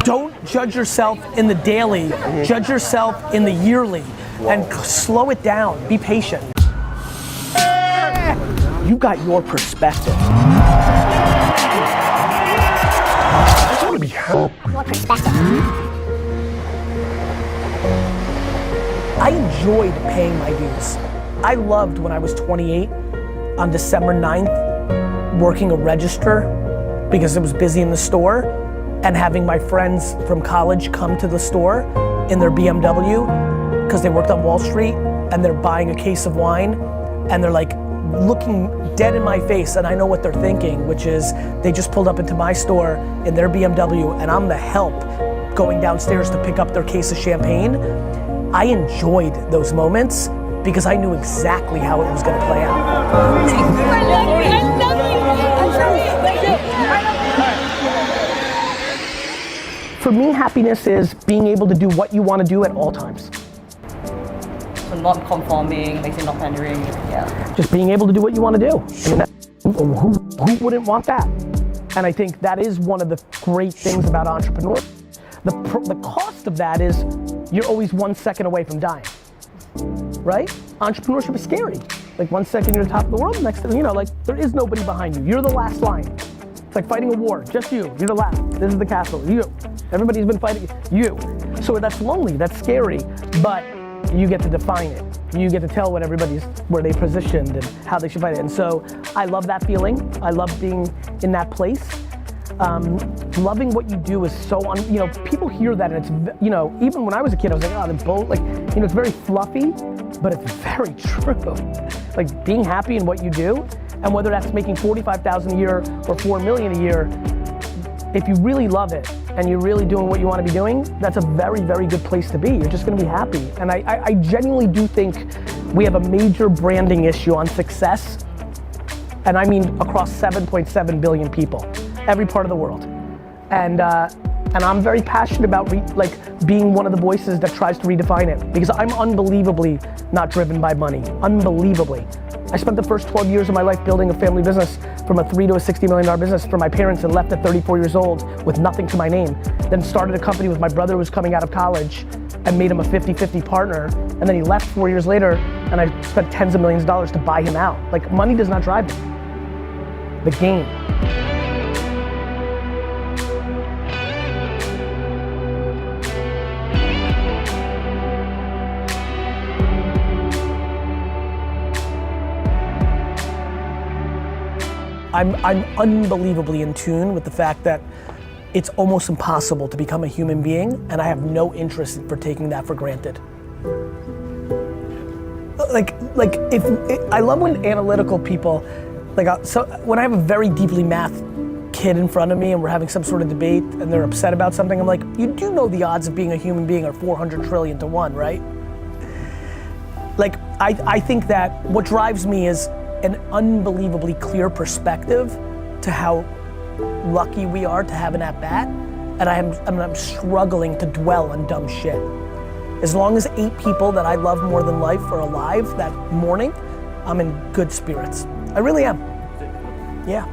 Don't judge yourself in the daily, judge yourself in the yearly, and slow it down, be patient. You got your perspective. I just want to be helped. Your perspective. I enjoyed paying my dues. I loved when I was 28 on December 9th working a register because it was busy in the store, and having my friends from college come to the store in their BMW because they worked on Wall Street, and they're buying a case of wine, and they're like looking dead in my face, and I know what they're thinking, which is they just pulled up into my store in their BMW and I'm the help going downstairs to pick up their case of champagne. I enjoyed those moments because I knew exactly how it was going to play out. For me, happiness is being able to do what you want to do at all times. So not conforming, like not pandering, yeah. Just being able to do what you want to do. I mean, who wouldn't want that? And I think that is one of the great things about entrepreneurship. The cost of that is you're always 1 second away from dying, right? Entrepreneurship is scary. Like 1 second you're top of the world, the next thing, you know, like there is nobody behind you. You're the last line. It's like fighting a war, just you. You're the last. This is the castle, you. Everybody's been fighting, you. So that's lonely, that's scary, but you get to define it. You get to tell what where they positioned and how they should fight it. And so I love that feeling. I love being in that place. Loving what you do is so, people hear that and it's, even when I was a kid, I was like, oh, the bull, it's very fluffy, but it's very true. Like being happy in what you do, and whether that's making $45,000 a year or $4 million a year, if you really love it and you're really doing what you want to be doing, that's a very, very good place to be. You're just going to be happy. And I genuinely do think we have a major branding issue on success, and I mean across 7.7 billion people, every part of the world. And I'm very passionate about being one of the voices that tries to redefine it, because I'm unbelievably not driven by money, unbelievably. I spent the first 12 years of my life building a family business from a $3 to a $60 million business for my parents, and left at 34 years old with nothing to my name. Then started a company with my brother who was coming out of college and made him a 50-50 partner. And then he left 4 years later, and I spent tens of millions of dollars to buy him out. Like money does not drive me. The game. I'm unbelievably in tune with the fact that it's almost impossible to become a human being, and I have no interest for taking that for granted. I love when analytical people, so when I have a very deeply math kid in front of me and we're having some sort of debate and they're upset about something, I'm like, you do know the odds of being a human being are 400 trillion to 1, right? I think that what drives me is an unbelievably clear perspective to how lucky we are to have an at-bat, and I'm struggling to dwell on dumb shit. As long as 8 people that I love more than life are alive that morning, I'm in good spirits. I really am. Yeah.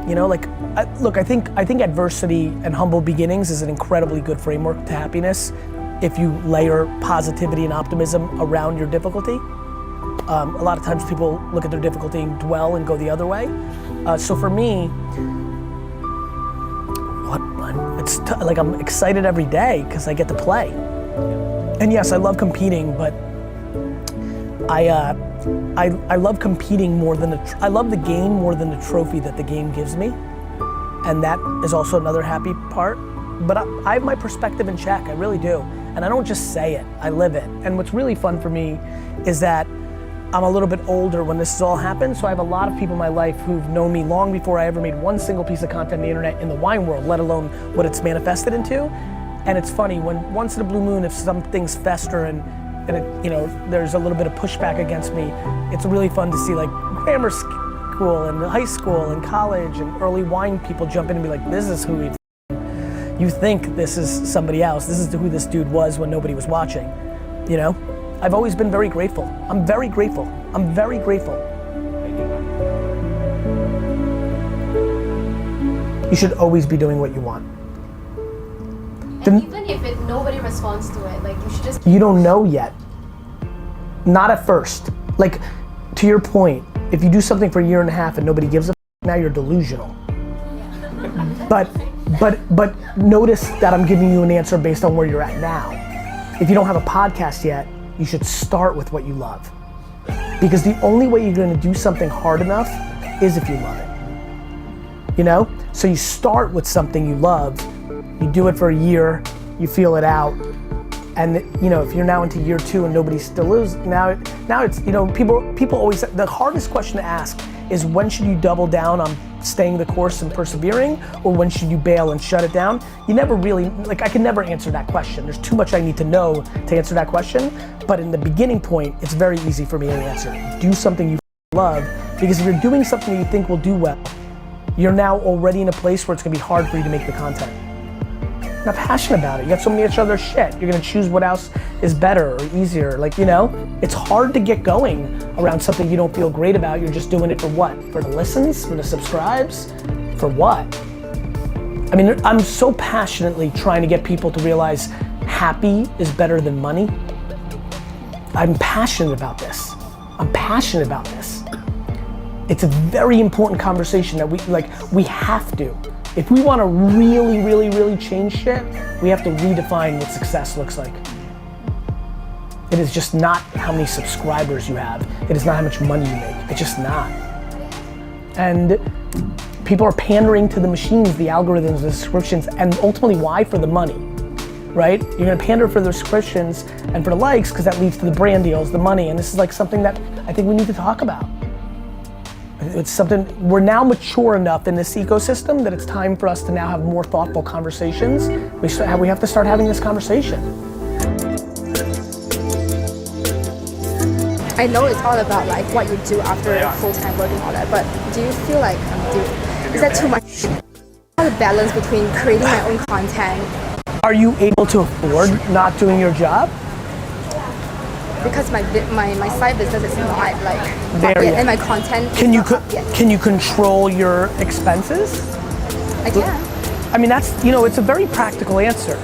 I think adversity and humble beginnings is an incredibly good framework to happiness if you layer positivity and optimism around your difficulty. A lot of times people look at their difficulty and dwell and go the other way. So for me, I'm excited every day because I get to play. And yes, I love competing, but I love competing more than I love the game more than the trophy that the game gives me. And that is also another happy part. But I have my perspective in check, I really do. And I don't just say it, I live it. And what's really fun for me is that I'm a little bit older when this has all happened, so I have a lot of people in my life who've known me long before I ever made one single piece of content on the internet in the wine world, let alone what it's manifested into. And it's funny, when once in a blue moon, if some things fester and it, there's a little bit of pushback against me, it's really fun to see grammar school and high school and college and early wine people jump in and be like, this is who you think this is somebody else. This is who this dude was when nobody was watching, I've always been very grateful. I'm very grateful. I'm very grateful. You should always be doing what you want. Then Even if nobody responds to it, like you should just. you don't know yet. Not at first. Like, to your point, if you do something for a year and a half and nobody gives a now you're delusional. But notice that I'm giving you an answer based on where you're at now. If you don't have a podcast yet, you should start with what you love. Because the only way you're gonna do something hard enough is if you love it. You know? So you start with something you love, you do it for a year, you feel it out, and you know, if you're now into year 2 and nobody still is, now it's, you know, people always, the hardest question to ask is when should you double down on staying the course and persevering, or when should you bail and shut it down? You never really, like I can never answer that question. There's too much I need to know to answer that question, but in the beginning point, it's very easy for me to answer. Do something you love, because if you're doing something you think will do well, you're now already in a place where it's gonna be hard for you to make the content. You're not passionate about it. You got so many other shit. You're gonna choose what else is better or easier. Like, you know, it's hard to get going around something you don't feel great about. You're just doing it for what? For the listens? For the subscribes? For what? I mean, I'm so passionately trying to get people to realize happy is better than money. I'm passionate about this. I'm passionate about this. It's a very important conversation that we have to. If we want to really, really, really change shit, we have to redefine what success looks like. It is just not how many subscribers you have. It is not how much money you make. It's just not. And people are pandering to the machines, the algorithms, the subscriptions, and ultimately why? For the money, right? You're gonna pander for the subscriptions and for the likes because that leads to the brand deals, the money, and this is like something that I think we need to talk about. It's something, we're now mature enough in this ecosystem that it's time for us to now have more thoughtful conversations. We have to start having this conversation. I know it's all about like what you do after full-time work and all that, but do you feel like, is that too much? How the balance between creating my own content? Are you able to afford not doing your job? Because my side business is not like There yet, yet. and my content Can is you not up yet. can you control your expenses? I can. I mean, that's, you know, it's a very practical answer.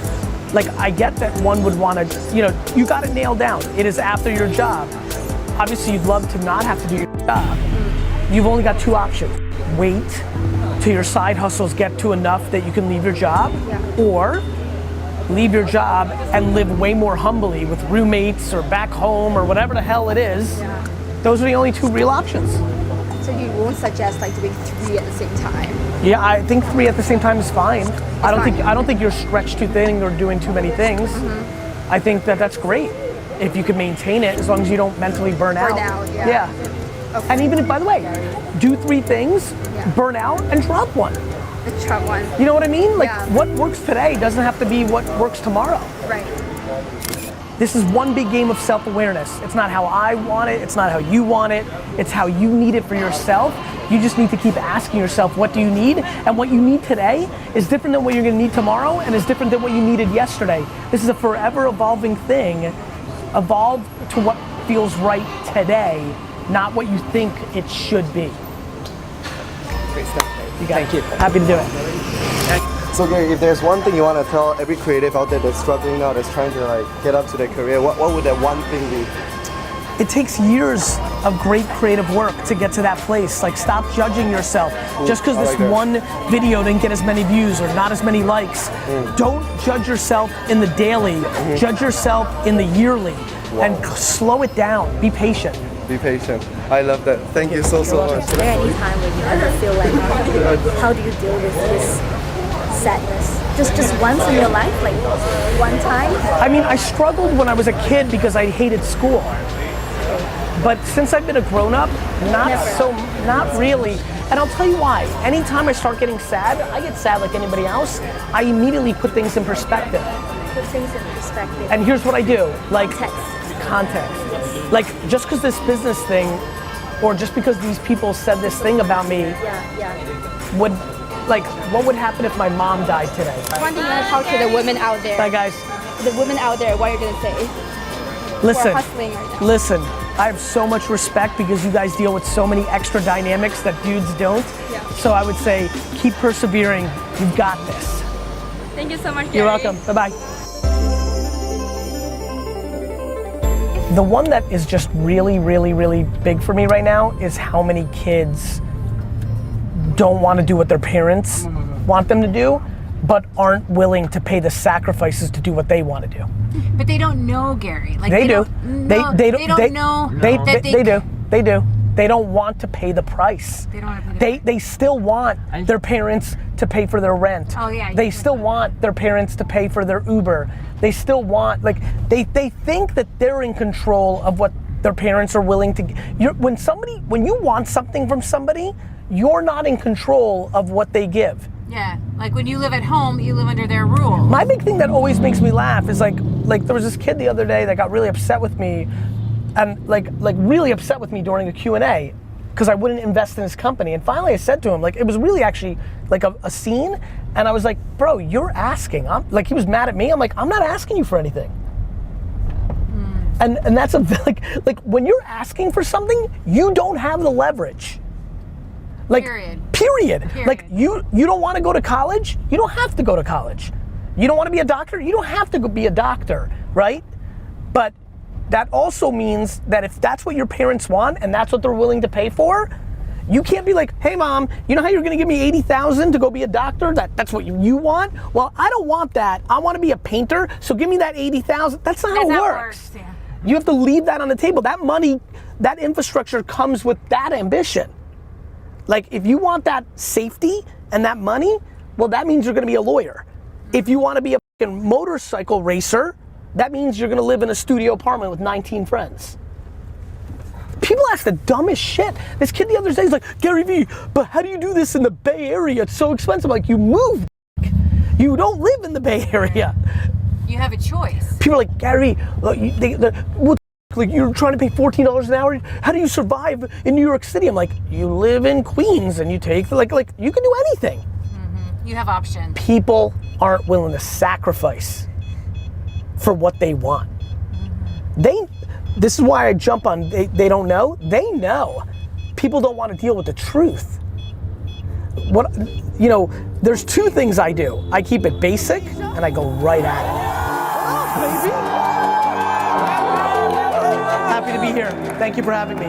Like, I get that one would want to, you know, you got it nailed down. It is after your job. Obviously, you'd love to not have to do your job. You've only got 2 options. Wait till your side hustles get to enough that you can leave your job, or leave your job and live way more humbly with roommates or back home or whatever the hell it is. Those are the only 2 real options. So you won't suggest like doing 3 at the same time? Yeah, I think 3 at the same time is fine. I don't fine. think you're stretched too thin or doing too many things. I think that that's great if you can maintain it, as long as you don't mentally burn out. Burn out, yeah. Okay. And even if, by the way, do 3 things, burn out, and drop 1. The chart one. You know what I mean? Like, Yeah. what works today doesn't have to be what works tomorrow. Right. This is one big game of self-awareness. It's not how I want it, it's not how you want it, it's how you need it for yourself. You just need to keep asking yourself, what do you need? And what you need today is different than what you're gonna need tomorrow, and is different than what you needed yesterday. This is a forever evolving thing. Evolve to what feels right today, not what you think it should be. Great stuff. You got Thank you. Happy to do it. So Gary, if there's one thing you want to tell every creative out there that's struggling now, that's trying to like get up to their career, what would that one thing be? It takes years of great creative work to get to that place. Like, stop judging yourself. Just because I this like that. one video didn't get as many views or not as many likes. Don't judge yourself in the daily. Judge yourself in the yearly. And slow it down. Be patient. Be patient. I love that. Thank you so much. Is there any time when you ever feel like, how do you deal with this sadness? Just once in your life, like one time? I mean, I struggled when I was a kid because I hated school. But since I've been a grown-up, not really. And I'll tell you why. Anytime I start getting sad, I get sad like anybody else, I immediately put things in perspective. Put things in perspective. And here's what I do. Like, Context. Like, just because this business thing, or just because these people said this thing about me, would, like, what would happen if my mom died today? One thing you want to talk to the women out there. Bye, guys. The women out there, what are you going to say? Listen, Who are hustling right now. listen. I have so much respect because you guys deal with so many extra dynamics that dudes don't. Yeah. So I would say, keep persevering. You've got this. Thank you so much, Gary. You're welcome. Bye-bye. The one that is just really, really, really big for me right now is how many kids don't want to do what their parents want them to do, but aren't willing to pay the sacrifices to do what they want to do. But they don't know, Gary. Like They do. They don't know. They that do. They don't want to pay the price. They don't want to pay the They still want their parents to pay for their rent. Oh, yeah, They you still want their parents to pay for their Uber. They still want, like, they think that they're in control of what their parents are willing to. When you want something from somebody, you're not in control of what they give. Yeah, like when you live at home, you live under their rules. My big thing that always makes me laugh is like there was this kid the other day that got really upset with me, and like really upset with me during a Q&A because I wouldn't invest in his company. And finally I said to him, like, it was really actually like a scene, and I was like, bro, you're asking. Like, he was mad at me. I'm like, I'm not asking you for anything. And that's like when you're asking for something, you don't have the leverage. Like, period. Like, you don't want to go to college, you don't have to go to college. You don't want to be a doctor, you don't have to go be a doctor, right? But that also means that if that's what your parents want and that's what they're willing to pay for, you can't be like, hey mom, you know how you're gonna give me $80,000 to go be a doctor? That's what you want? Well, I don't want that. I want to be a painter, so give me that $80,000. That's not how it works. Yeah. You have to leave that on the table. That money, that infrastructure comes with that ambition. Like, if you want that safety and that money, well, that means you're gonna be a lawyer. If you wanna be a fucking motorcycle racer, that means you're gonna live in a studio apartment with 19 friends. People ask the dumbest shit. This kid the other day is like, GaryVee, but how do you do this in the Bay Area? It's so expensive. Like, you moved. You don't live in the Bay Area. You have a choice. People are like, Gary, like, you're trying to pay $14 an hour. How do you survive in New York City? I'm like, you live in Queens and you take like you can do anything. Mm-hmm. You have options. People aren't willing to sacrifice for what they want. This is why I jump on, they don't know. They know. People don't want to deal with the truth. There's two things I do. I keep it basic and I go right at it. Baby. Happy to be here. Thank you for having me.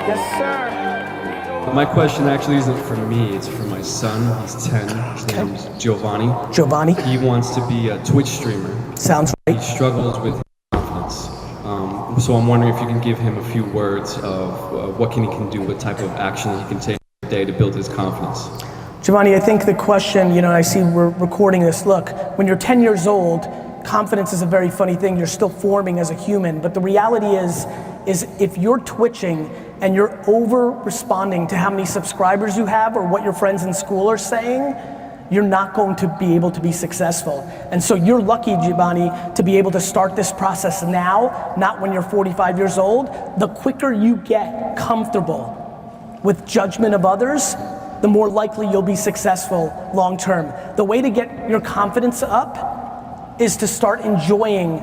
Yes, sir. My question actually isn't for me, it's for my son. He's 10. His name's Giovanni. Giovanni. He wants to be a Twitch streamer. Sounds He right. struggles with confidence. So I'm wondering if you can give him a few words of what he can do, what type of action he can take day to build his confidence. Giovanni, I think the question, I see we're recording this. Look, when you're 10 years old, confidence is a very funny thing. You're still forming as a human, but the reality is if you're twitching and you're over responding to how many subscribers you have or what your friends in school are saying, you're not going to be able to be successful. And so you're lucky, Giovanni, to be able to start this process now, not when you're 45 years old. The quicker you get comfortable with judgment of others, the more likely you'll be successful long term. The way to get your confidence up is to start enjoying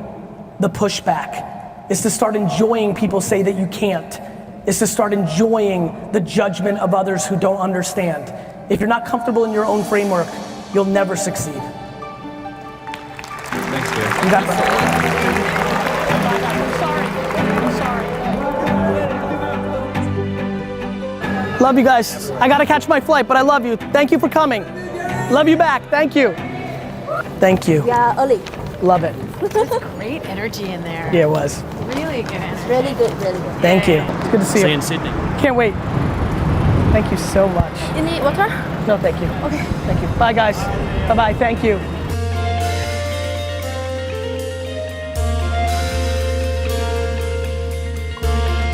the pushback, is to start enjoying people say that you can't, is to start enjoying the judgment of others who don't understand. If you're not comfortable in your own framework, you'll never succeed. Thanks, Gary. You got it. Love you guys. I gotta catch my flight, but I love you. Thank you for coming. Love you back. Thank you. Thank you. Yeah, early. Love it. Great energy in there. Yeah, it was. Really good energy. Really good, really good. Thank you. It's good to see you. See you in Sydney. Can't wait. Thank you so much. You need water? No, thank you. Okay. Thank you. Bye, guys. Bye-bye. Thank you.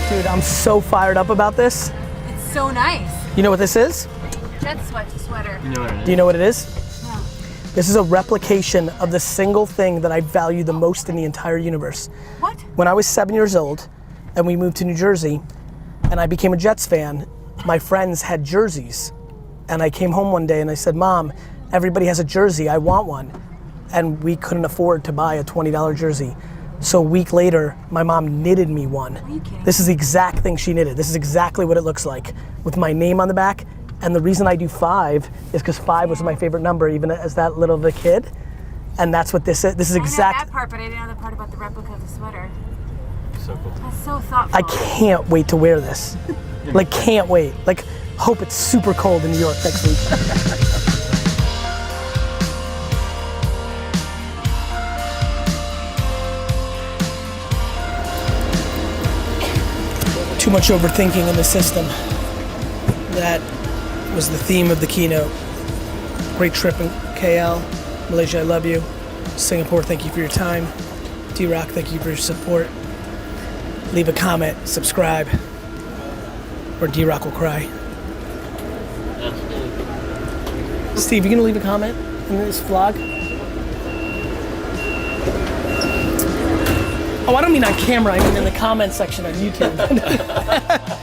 Dude, I'm so fired up about this. It's so nice. You know what this is? Jet sweater. Do you know what it is? No. This is a replication of the single thing that I value the most in the entire universe. What? When I was 7 years old and we moved to New Jersey and I became a Jets fan, my friends had jerseys. And I came home one day and I said, Mom, everybody has a jersey, I want one. And we couldn't afford to buy a $20 jersey. So a week later, my mom knitted me one. Are you kidding? This is the exact thing she knitted. This is exactly what it looks like. With my name on the back, And the reason I do 5 is because 5 was my favorite number, even as that little of a kid. And that's what this is. This is I know exact. that part, but I didn't know the part about the replica of the sweater. So cool. That's so thoughtful. I can't wait to wear this. Like, can't wait. Like, hope it's super cold in New York next week. Too much overthinking in the system. That was the theme of the keynote. Great trip in KL. Malaysia, I love you. Singapore, thank you for your time. D-Rock, thank you for your support. Leave a comment, subscribe, or D-Rock will cry. Steve, you gonna leave a comment in this vlog? Oh, I don't mean on camera, I mean in the comment section on YouTube.